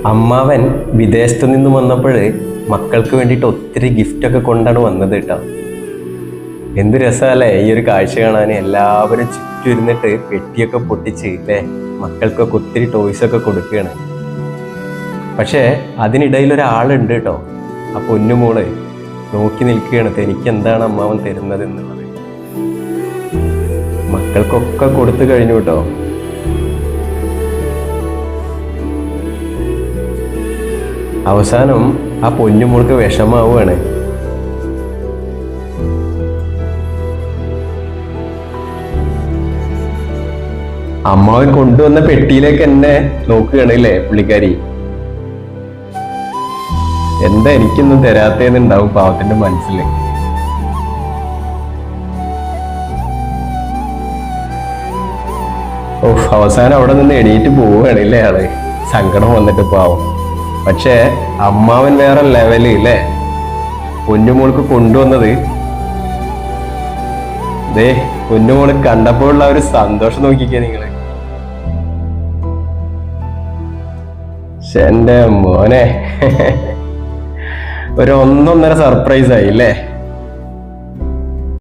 അമ്മാവൻ വിദേശത്തു നിന്ന് വന്നപ്പോൾ മക്കൾക്ക് വേണ്ടിയിട്ട് ഒത്തിരി ഗിഫ്റ്റൊക്കെ കൊണ്ടാണ് വന്നത് കേട്ടോ. എന്ത് രസമല്ലേ ഈ ഒരു കാഴ്ച കാണാൻ. എല്ലാവരും ചുറ്റും ഇരുന്നിട്ട് പെട്ടിയൊക്കെ പൊട്ടിച്ച് അല്ലേ മക്കൾക്കൊക്കെ ഒത്തിരി ടോയ്സൊക്കെ കൊടുക്കുകയാണ്. പക്ഷേ അതിനിടയിൽ ഒരാളുണ്ട് കേട്ടോ. ആ പൊന്നുമോള് നോക്കി നിൽക്കുകയാണ്, എനിക്ക് എന്താണ് അമ്മാവൻ തരുന്നത് എന്നുള്ളത്. മക്കൾക്കൊക്കെ കൊടുത്തു കഴിഞ്ഞു കേട്ടോ. അവസാനം ആ പൊന്നുമോൾക്ക് വിഷമാവുകയാണ്. അമ്മാവൻ കൊണ്ടുവന്ന പെട്ടിയിലേക്ക് എന്നെ നോക്കുകയാണ് അല്ലേ പുള്ളിക്കാരി. എന്താ എനിക്കൊന്നും തരാത്തേന്നുണ്ടാവും പാവത്തിന്റെ മനസ്സിൽ. അവസാനം അവിടെ നിന്ന് എണീറ്റ് പോവുകയാണ് അല്ലേ ആള്. സങ്കടം വന്നിട്ട് പാവം. പക്ഷേ അമ്മാവൻ വേറെ ലെവല് ഇല്ലേ. പൊന്നുമോൾക്ക് കൊണ്ടുവന്നത് ദേ പൊന്നുമോള് കണ്ടപ്പോഴുള്ള ഒരു സന്തോഷം നോക്കിക്കേ നിങ്ങള്. എന്റെ മോനെ ഒരു ഒന്നൊന്നര സർപ്രൈസ് ആയി അല്ലേ.